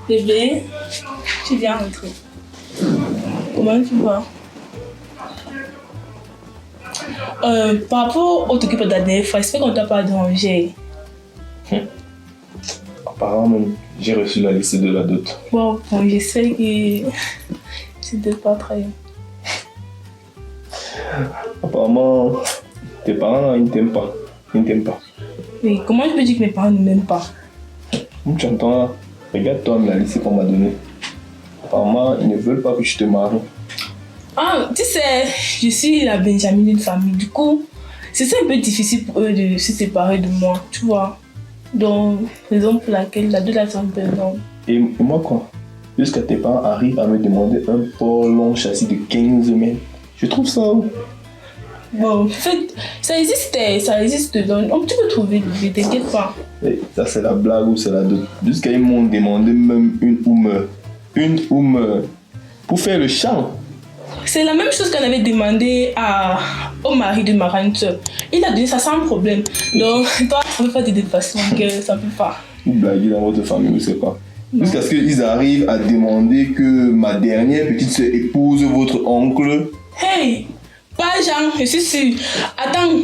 Bébé, tu viens rentrer. Comment tu vas? Par rapport au t'occupe de la dernière fois, j'espère qu'on ne t'a pas dérangé. Apparemment, j'ai reçu la liste de la dot. Bon, j'espère que c'était pas très bien. Apparemment, tes parents, ils ne t'aiment pas. Ils ne t'aiment pas. Mais comment je peux dire que mes parents ne m'aiment pas? Tu entends là? Regarde-toi la liste qu'on m'a donnée. Apparemment, ils ne veulent pas que je te marie. Ah, tu sais, je suis la Benjamine d'une famille. Du coup, c'est un peu difficile pour eux de se séparer de moi, tu vois. Donc, raison pour laquelle la dot est un peu énorme. Et moi quoi? Jusqu'à tes parents arrivent à me demander un port long châssis de 15 mètres. Je trouve ça. Bon, en fait, ça existe. Donc, tu peux trouver, ne t'inquiète pas. Et ça, c'est la blague ou c'est la dot. Jusqu'à ils m'ont demandé même une ou meurt. Pour faire le chant. C'est la même chose qu'on avait demandé au mari de ma grande soeur. Il a donné ça sans problème. Donc, toi, ça ne peut pas te dépasser, que ça ne peut pas. Vous blaguez dans votre famille, ou c'est quoi? Jusqu'à ce qu'ils arrivent à demander que ma dernière petite soeur épouse votre oncle. Hey! Pas Jean, je suis sûre. Attends,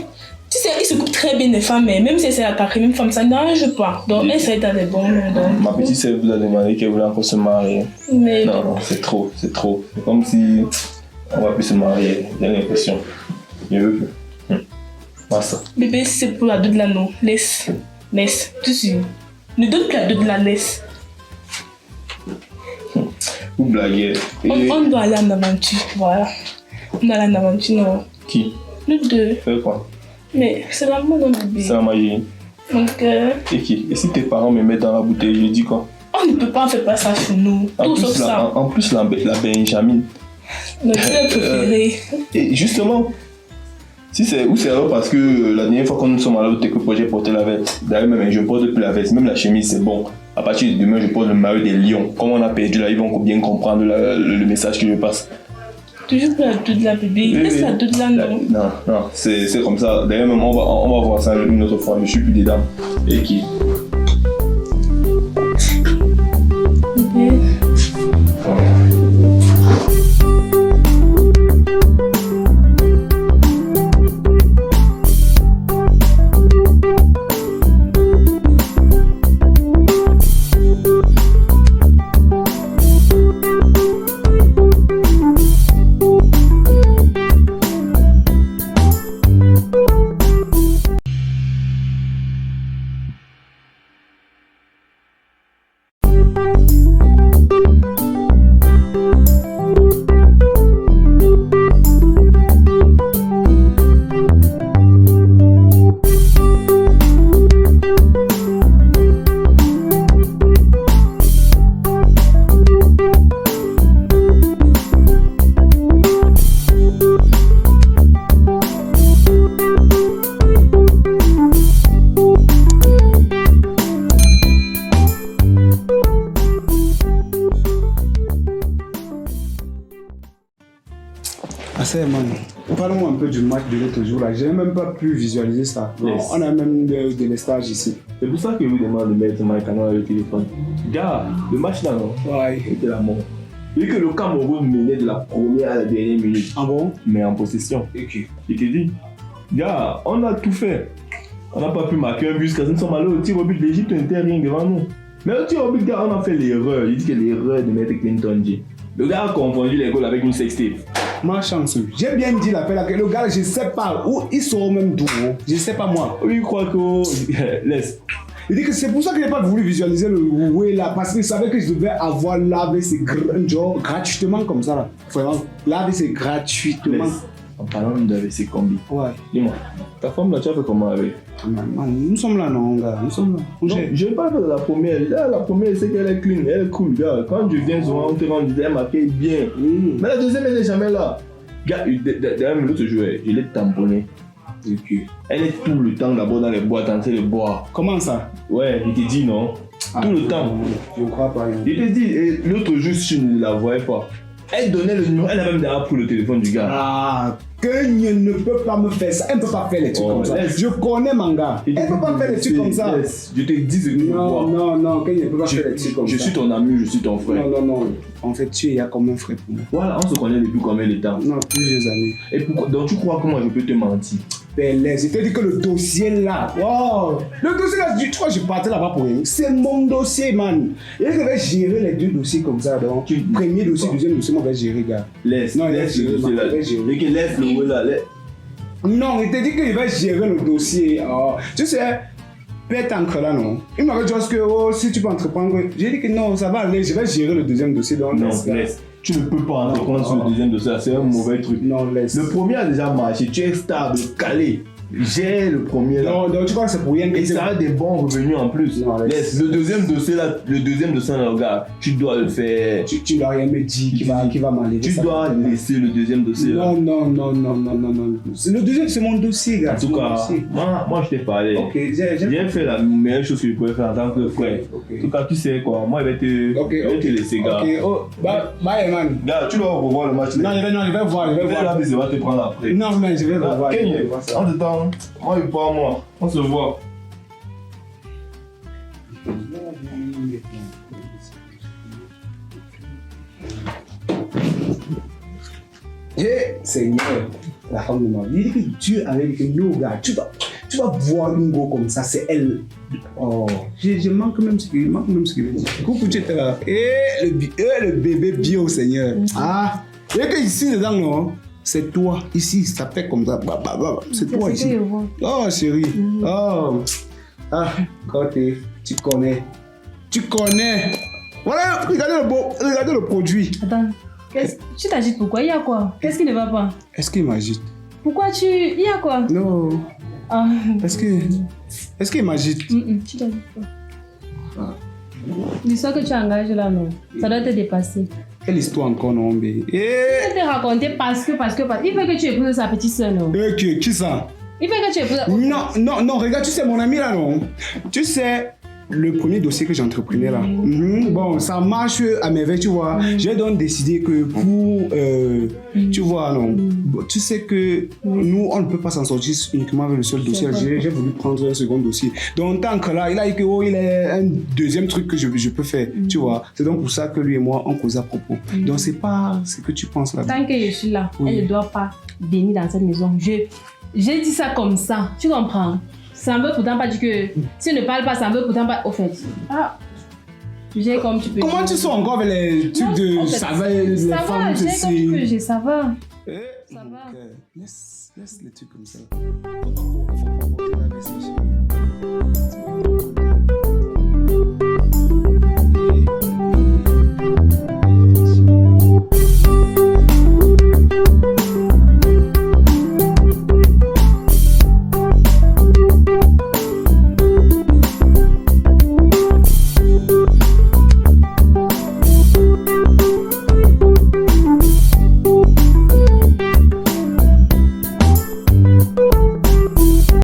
tu sais, il se coupe très bien des femmes, mais même si c'est la quatrième femme, ça ne dérange pas. Donc, elle serait dans les bons moments. Ma petite soeur vous a demandé qu'elle voulait encore se marier. Mais... Non, c'est trop. C'est comme si on va plus se marier, j'ai l'impression. Je veux plus. Ça. Bébé, si c'est pour la dot de la non, laisse. Tu sais. Ne donne plus la dot de la laisse. Vous blaguez. On doit aller en aventure, voilà. On a la aventure, non? Qui? Nous deux. Faire quoi? Mais c'est l'amour dans le bébé. C'est la magie. Donc, Et qui? Et si tes parents me mettent dans la bouteille, je dis quoi? on ne peut pas faire pas ça chez nous. Tout sauf ça. En plus, la Benjamine. Notre préféré. Et justement, si c'est alors parce que la dernière fois quand nous sommes allés au Teco, j'ai porté la veste. D'ailleurs, même je porte plus la veste, même la chemise, c'est bon. À partir de demain, je porte le maillot des lions. Comme on a perdu là, ils vont bien comprendre le message que je passe. Toujours pour la dot de la bébé. Laisse la dot de la non. Non, c'est comme ça. D'ailleurs, même on va voir ça une autre fois. Je suis plus dedans. Et qui? Bébé. Parle-moi un peu du match de l'autre jour là. J'ai même pas pu visualiser ça. Yes. On a même de l'estage ici. C'est pour ça que je vous demande de mettre my canal le téléphone. Gars, le match là, non? Ouais. C'était la mort. Vu que le Cameroun menait de la première à la dernière minute. Ah bon? Mais en possession. Ok. Je te dis, gars, on a tout fait. On n'a pas pu marquer un but parce que nous sommes allés au tir au but. L'Égypte n'était rien devant nous. Mais tu vois, le gars, on a fait l'erreur. Il dit que l'erreur de mettre Clinton J. Le gars a confondu l'école avec une sextape. Ma chance. J'ai bien dit l'appel à le gars, je sais pas où ils sont même d'où. Je sais pas moi. Oui, il croit que. Laisse. Il dit que c'est pour ça qu'il n'a pas voulu visualiser le ouais là, parce qu'il savait que je devais avoir l'AVC gratuitement comme ça là. Vraiment, l'AVC gratuitement. Laisse. En parlant de AVC combi. Ouais. Dis-moi, ta femme là, tu as fait comment avec? Nous sommes là, non, gars. Nous sommes là. Non, je vais pas faire la première. Là, la première, c'est qu'elle est clean, elle est cool, gars. Quand je viens souvent, on te rend, elle m'accueille bien. Mais la deuxième, elle n'est jamais là. Gars, d'ailleurs, l'autre jour, je l'ai tamponné. Okay. Elle est tout le temps d'abord dans les boîtes en train de boire. Comment ça? Ouais, il te dit non. Tout le temps. Je crois pas. Il te dit, et l'autre jour, si tu ne la voyais pas, elle donnait le numéro, elle a même d'ailleurs pris le téléphone du gars. Ah, que je ne peux pas me faire ça. Elle ne peut pas faire les trucs comme ça. Je connais mon gars. Elle ne peut pas faire les trucs comme ça. Je te dis ce que tu Non, vois. non, non, que je ne peux pas faire les trucs comme ça. Je suis ton ami, je suis ton frère. Non, non, non. En fait, tu es comme un frère pour moi. Voilà, on se connaît depuis combien de temps? Non, plusieurs années. Et pourquoi? Donc tu crois que moi je peux te mentir? Belle, je t'ai dit que le dossier là, wow, le dossier là, tu crois que je partais là-bas pour rien. C'est mon dossier, man. Et je vais gérer les deux dossiers comme ça. Donc, premier dossier, deuxième dossier, moi, je vais gérer, gars. Laisse le dossier là. Laisse le là. Non, il t'a dit qu'il va gérer le dossier. Oh, tu sais, pète encre là, non. Il m'avait dit que oh, si tu peux entreprendre, j'ai dit que non, ça va aller, je vais gérer le deuxième dossier. Donc, non, laisse. Tu ne peux pas entreprendre sur le deuxième dossier, c'est un mauvais truc. Non, laisse. Le premier a déjà marché, tu es stable, calé. J'ai le premier là. Non, donc tu crois que c'est pour rien que et ça a des bons revenus en plus. Non, laisse. Le deuxième dossier là, regarde, tu dois le faire. Tu dois rien me dire qui va m'enlever. Tu dois laisser le deuxième dossier là. Non. Le deuxième, c'est mon dossier, gars. En tout cas, moi je t'ai parlé. Ok, j'ai fait la meilleure chose que je pouvais faire en tant que frère. En tout cas, tu sais quoi, moi je vais te laisser, gars. Ok, oh, bye, man. Gars, tu dois revoir le match. Non, je vais voir. La bise va te prendre après. Non, mais je vais revoir. En tout temps, moi et pas moi, on se voit. Seigneur, la femme de ma vie, il dit que Dieu avait dit que non, gars, tu vas voir une go comme ça, c'est elle. Oh, je manque même ce qu'il veut dire. Coucou, tu étais là. Le bébé bio, Seigneur. Ah, et que ici dedans, non, c'est toi. Ici, ça fait comme ça. C'est toi ici. Oh, chérie. Oh. Ah, côté, tu connais. Voilà, regardez le produit. Attends, tu t'agites pourquoi? Il y a quoi? Qu'est-ce qui ne va pas? Est-ce qu'il m'agite? Pourquoi il y a quoi? Non. Ah. Est-ce qu'il m'agite? Tu t'agites pas. L'histoire que tu engages là, non. Ça doit te dépasser. Quelle histoire encore, non, bé? Je vais te raconter parce que. Il veut que tu épouses sa petite soeur, non? Qui ça? Il veut que tu épouses. Non, regarde, tu sais, mon ami là, non? Tu sais, le premier dossier que j'entreprenais là, bon, ça marche à merveille, tu vois. J'ai donc décidé que pour, tu vois, non, tu sais que nous, on ne peut pas s'en sortir uniquement avec le seul dossier. J'ai voulu prendre un second dossier. Donc, tant que là, il a dit que oh, il a un deuxième truc que je peux faire, tu vois. C'est donc pour ça que lui et moi, on cause à propos. Donc, c'est pas ce que tu penses là. Tant que je suis là, elle ne doit pas venir dans cette maison. J'ai dit ça comme ça, tu comprends? Ça ne veut pourtant pas dire que si elle ne parle pas, ça ne veut pourtant pas. Au fait, j'ai comme tu peux. Comment tu sens encore avec les trucs de saveur, les femmes, j'ai comme tu peux, ça va. Ça va. Laisse les trucs comme ça.